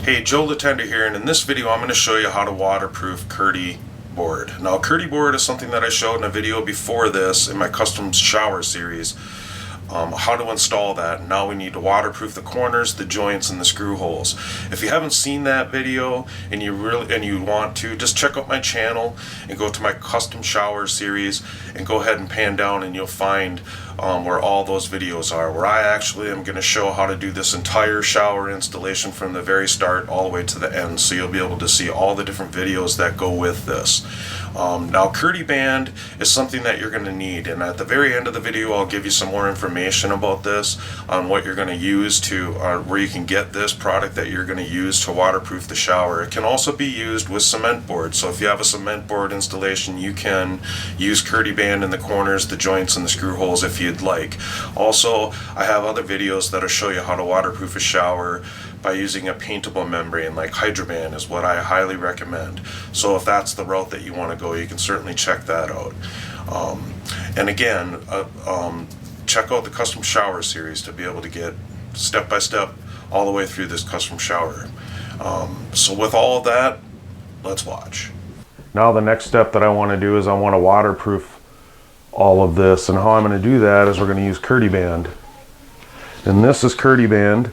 Hey, Joe the Tender here, and in this video I'm going to show you how to waterproof kerdi board. Now, kerdi board is something that I showed in a video before this in my custom shower series. How to install that. Now we need to waterproof the corners, the joints, and the screw holes. If you haven't seen that video and you want to, just check out my channel and go to my custom shower series and go ahead and pan down, and you'll find where all those videos are, where I actually am going to show how to do this entire shower installation from the very start all the way to the end, so you'll be able to see all the different videos that go with this. Now, kerdi band is something that you're going to need, and at the very end of the video I'll give you some more information about this, on what you're going to use to, where you can get this product that you're going to use to waterproof the shower. It can also be used with cement board, so if you have a cement board installation you can use kerdi band in the corners, the joints, and the screw holes if you'd like. Also, I have other videos that'll show you how to waterproof a shower by using a paintable membrane, like Hydroban is what I highly recommend. So if that's the route that you want to go, you can certainly check that out. And again, check out the custom shower series to be able to get step by step all the way through this custom shower. So with all of that, let's watch. Now the next step that I want to do is I want to waterproof all of this, and how I'm going to do that is we're going to use kerdi band. And this is kerdi band.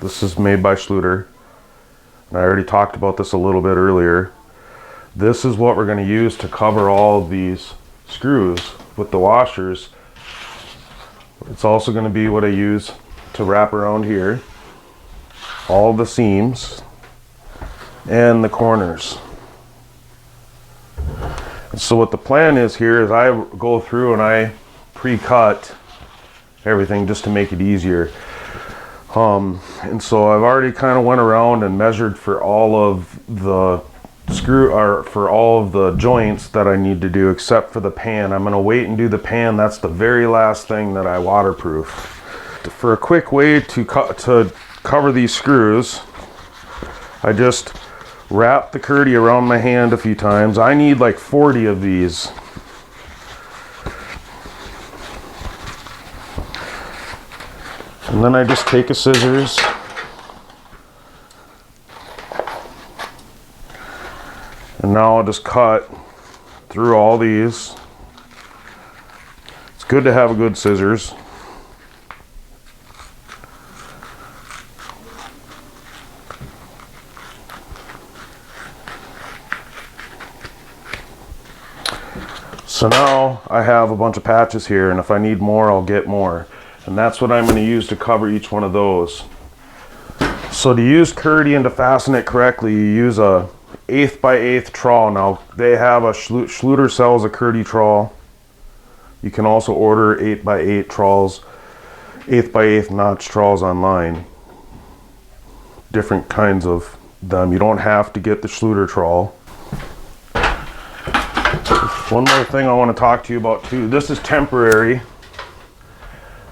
This is made by Schluter, and I already talked about this a little bit earlier. This is what we're going to use to cover all of these screws with the washers. It's also going to be what I use to wrap around here, all the seams and the corners. And so what the plan is here is I go through and I pre-cut everything just to make it easier. And so I've already kind of went around and measured for all of the for all of the joints that I need to do, except for the pan. I'm going to wait and do the pan. That's the very last thing that I waterproof. For a quick way to cover these screws, I just wrap the kerdi around my hand a few times. I need like 40 of these. And then I just take a scissors and now I'll just cut through all these. It's good to have a good scissors. So now I have a bunch of patches here, and if I need more I'll get more. And that's what I'm going to use to cover each one of those. So to use kerdi and to fasten it correctly, you use a 1/8 by 1/8 trowel. Now they have a Schluter sells a kerdi trowel. You can also order 8 by 8 trowels, 1/8 by 1/8 notch trowels online. Different kinds of them. You don't have to get the Schluter trowel. One more thing I want to talk to you about too. This is temporary.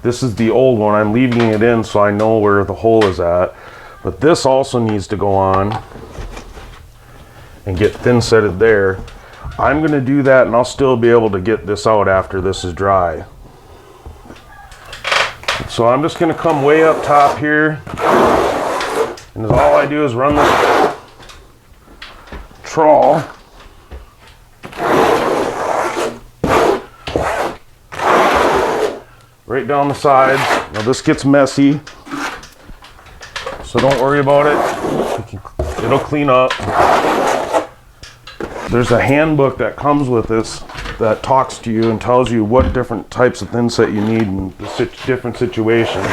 This is the old one. I'm leaving it in so I know where the hole is at. But this also needs to go on and get thin setted there. I'm going to do that, and I'll still be able to get this out after this is dry. So I'm just going to come way up top here, and all I do is run the trowel right down the sides. Now this gets messy, so don't worry about it. It'll clean up. There's a handbook that comes with this that talks to you and tells you what different types of thin set you need in different situations.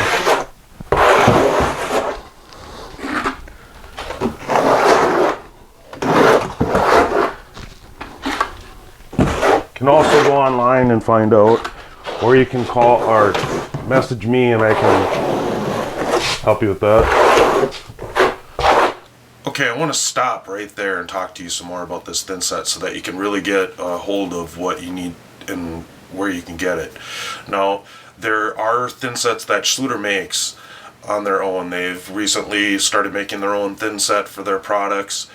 You can also go online and find out, or you can call or message me and I can help you with that. Okay, I want to stop right there and talk to you some more about this thin set so that you can really get a hold of what you need and where you can get it. Now, there are thin sets that Schluter makes on their own. They've recently started making their own thin set for their products.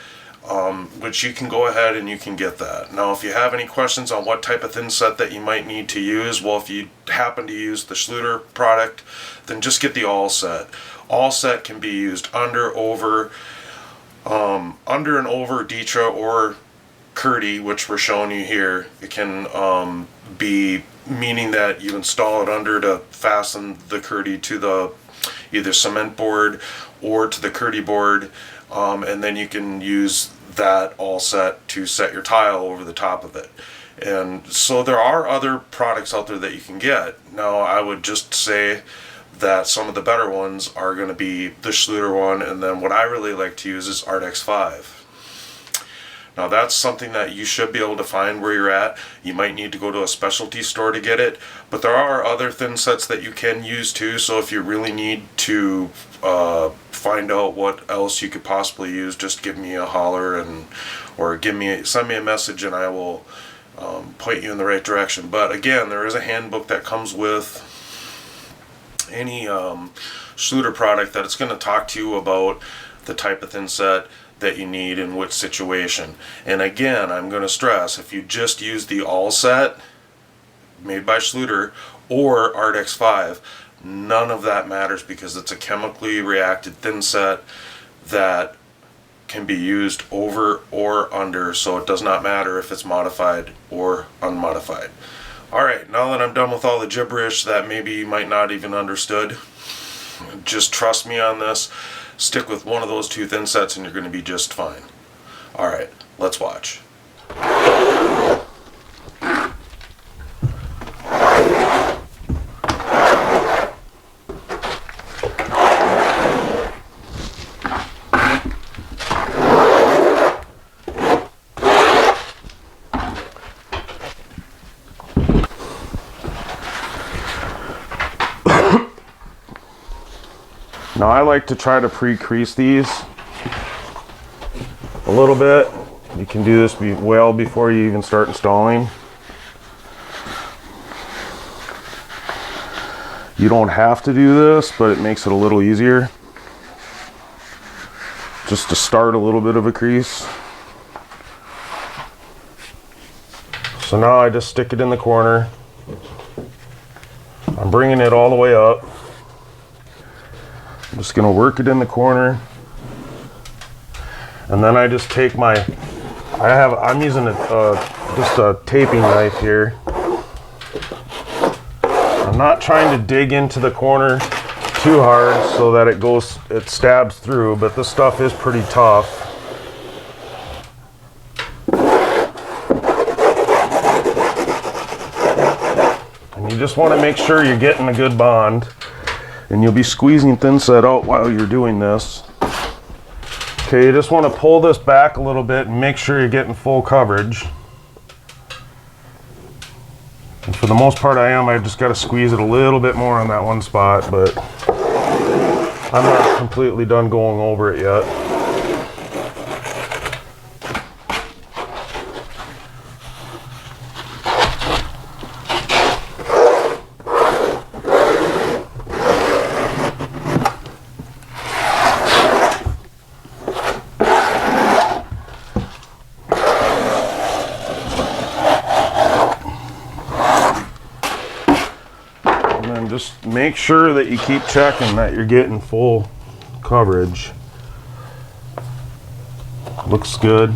Which you can go ahead and you can get that. Now, if you have any questions on what type of thin set that you might need to use, well, if you happen to use the Schluter product, then just get the all set. All set can be used under, over, under and over Ditra or kerdi, which we're showing you here. It can be meaning that you install it under to fasten the kerdi to the either cement board or to the kerdi board, and then you can use that all set to set your tile over the top of it. And so there are other products out there that you can get. Now I would just say that some of the better ones are going to be the Schluter one, and then what I really like to use is Ardex 5. Now that's something that you should be able to find where you're at. You might need to go to a specialty store to get it, but there are other thin sets that you can use too. So if you really need to find out what else you could possibly use, just give me a holler or send me a message, and I will point you in the right direction. But again, there is a handbook that comes with any Schluter product that it's going to talk to you about the type of thin set that you need in which situation. And again, I'm going to stress, if you just use the all set made by Schluter or Ardex 5, none of that matters, because it's a chemically reacted thin set that can be used over or under, so it does not matter if it's modified or unmodified. Alright, now that I'm done with all the gibberish that maybe you might not even understood, just trust me on this. Stick with one of those two thin sets and you're going to be just fine. Alright, let's watch. Now I like to try to pre-crease these a little bit. You can do this well before you even start installing. You don't have to do this, but it makes it a little easier. Just to start a little bit of a crease. So now I just stick it in the corner. I'm bringing it all the way up. I'm just going to work it in the corner, and then I just take I'm using just a taping knife here. I'm not trying to dig into the corner too hard so that it stabs through, but this stuff is pretty tough. And you just want to make sure you're getting a good bond. And you'll be squeezing thin set out while you're doing this. Okay, you just want to pull this back a little bit and make sure you're getting full coverage. And for the most part I just got to squeeze it a little bit more on that one spot, but I'm not completely done going over it yet. Just make sure that you keep checking that you're getting full coverage. Looks good.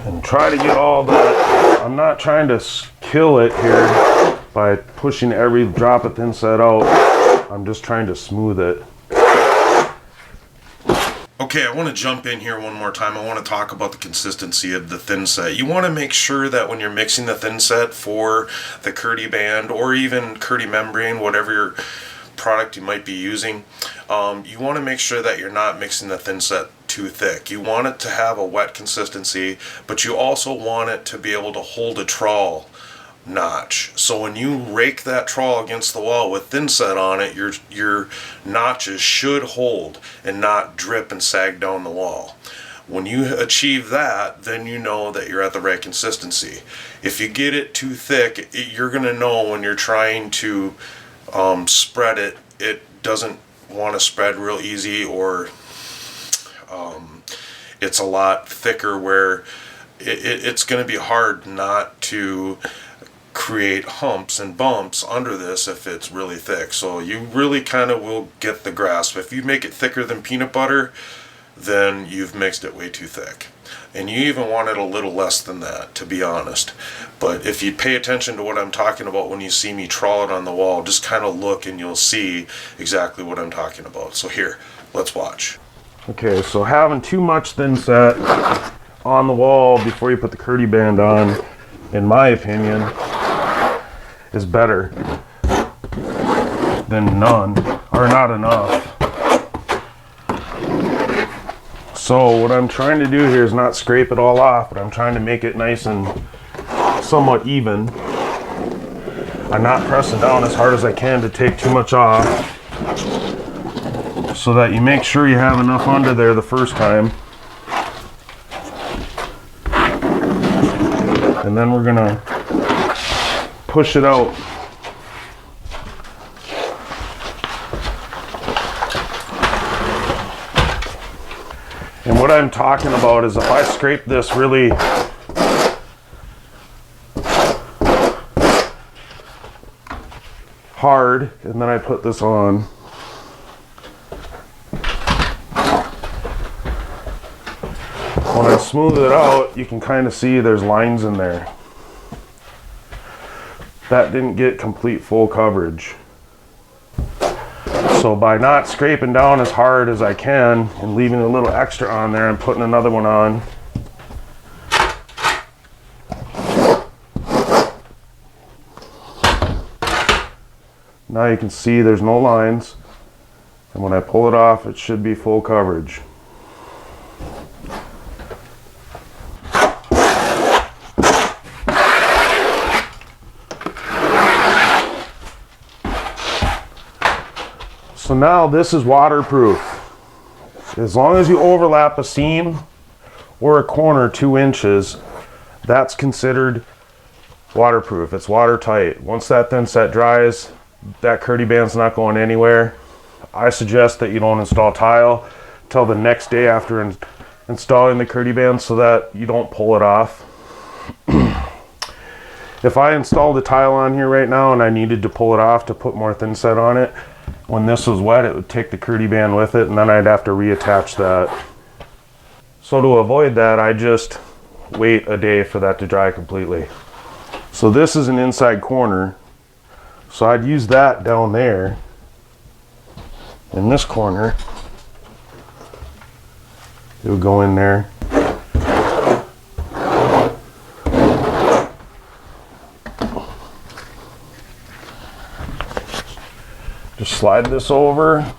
And try to get all that. I'm not trying to kill it here by pushing every drop of thin set out. I'm just trying to smooth it. Okay, I want to jump in here one more time. I want to talk about the consistency of the thin set. You want to make sure that when you're mixing the thin set for the kerdi band or even kerdi membrane, whatever your product you might be using, you want to make sure that you're not mixing the thin set too thick. You want it to have a wet consistency, but you also want it to be able to hold a trowel notch. So when you rake that trowel against the wall with thin set on it, your notches should hold and not drip and sag down the wall. When you achieve that, then you know that you're at the right consistency. If you get it too thick, you're going to know when you're trying to spread it, it doesn't want to spread real easy, or it's a lot thicker where it's going to be hard not to create humps and bumps under this if it's really thick. So you really kind of will get the grasp. If you make it thicker than peanut butter, then you've mixed it way too thick. And you even want it a little less than that, to be honest. But if you pay attention to what I'm talking about when you see me trawl it on the wall, just kind of look and you'll see exactly what I'm talking about. So here, let's watch. Okay, so having too much thin set on the wall before you put the kerdi band on, in my opinion, is better than none, or not enough. So what I'm trying to do here is not scrape it all off, but I'm trying to make it nice and somewhat even. I'm not pressing down as hard as I can to take too much off, so that you make sure you have enough under there the first time. And then we're gonna push it out. And what I'm talking about is if I scrape this really hard and then I put this on, when I smooth it out, you can kind of see there's lines in there. That didn't get complete full coverage. So by not scraping down as hard as I can and leaving a little extra on there and putting another one on, now you can see there's no lines, and when I pull it off it should be full coverage. So now this is waterproof. As long as you overlap a seam or a corner 2 inches, that's considered waterproof. It's watertight. Once that thin set dries, that kerdi band's not going anywhere. I suggest that you don't install tile till the next day after installing the kerdi band so that you don't pull it off. If I installed the tile on here right now and I needed to pull it off to put more thin set on it, when this was wet, it would take the kerdi band with it, and then I'd have to reattach that. So to avoid that, I just wait a day for that to dry completely. So this is an inside corner, so I'd use that down there. In this corner, it would go in there. Just slide this over.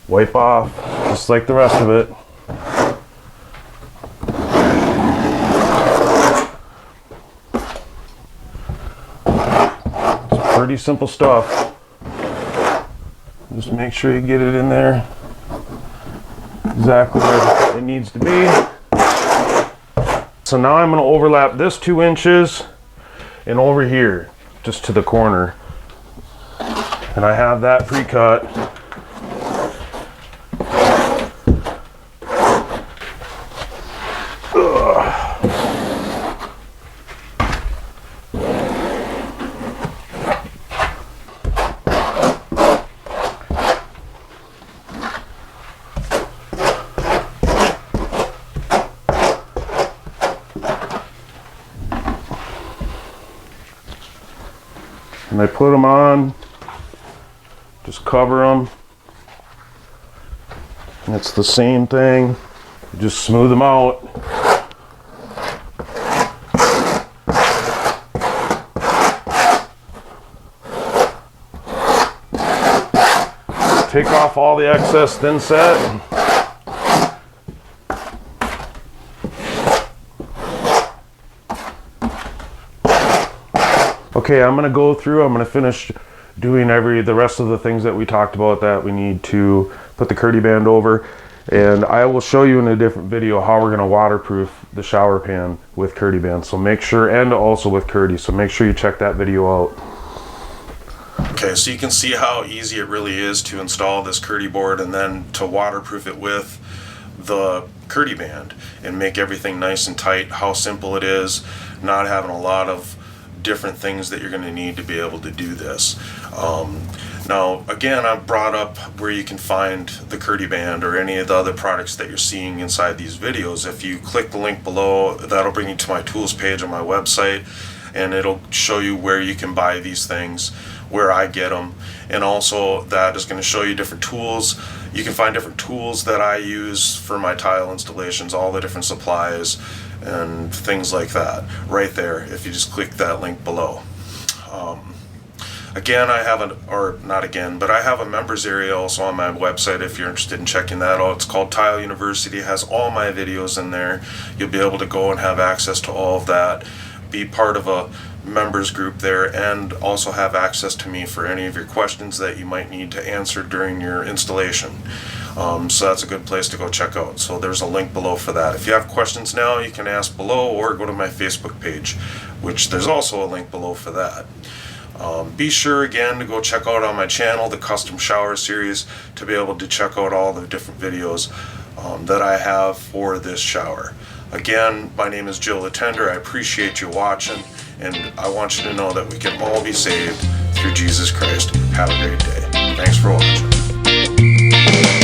Wipe off, just like the rest of it. It's pretty simple stuff. Just make sure you get it in there exactly where it needs to be. So now I'm going to overlap this 2 inches and over here, just to the corner. And I have that pre-cut. And I put them on, just cover them, and it's the same thing, you just smooth them out. Take off all the excess thin set. Okay, I'm going to go through, I'm going to finish doing the rest of the things that we talked about that we need to put the kerdi band over, and I will show you in a different video how we're going to waterproof the shower pan with kerdi band. So make sure, and also with kerdi, so make sure you check that video out. Okay, so you can see how easy it really is to install this kerdi board and then to waterproof it with the kerdi band and make everything nice and tight, how simple it is, not having a lot of different things that you're going to need to be able to do this. Now again, I brought up where you can find the kerdi band or any of the other products that you're seeing inside these videos. If you click the link below, that'll bring you to my tools page on my website, and it'll show you where you can buy these things, where I get them, and also that is going to show you different tools. You can find different tools that I use for my tile installations, all the different supplies and things like that right there if you just click that link below. Again, I have I have a members area also on my website if you're interested in checking that out. It's called Tile University. It has all my videos in there. You'll be able to go and have access to all of that, be part of a members group there, and also have access to me for any of your questions that you might need to answer during your installation. So that's a good place to go check out. So there's a link below for that. If you have questions now, you can ask below or go to my Facebook page, which there's also a link below for that. Be sure again to go check out on my channel the custom shower series to be able to check out all the different videos that I have for this shower. Again, my name is Joe the Tender. I appreciate you watching, and I want you to know that we can all be saved through Jesus Christ. Have a great day. Thanks for watching.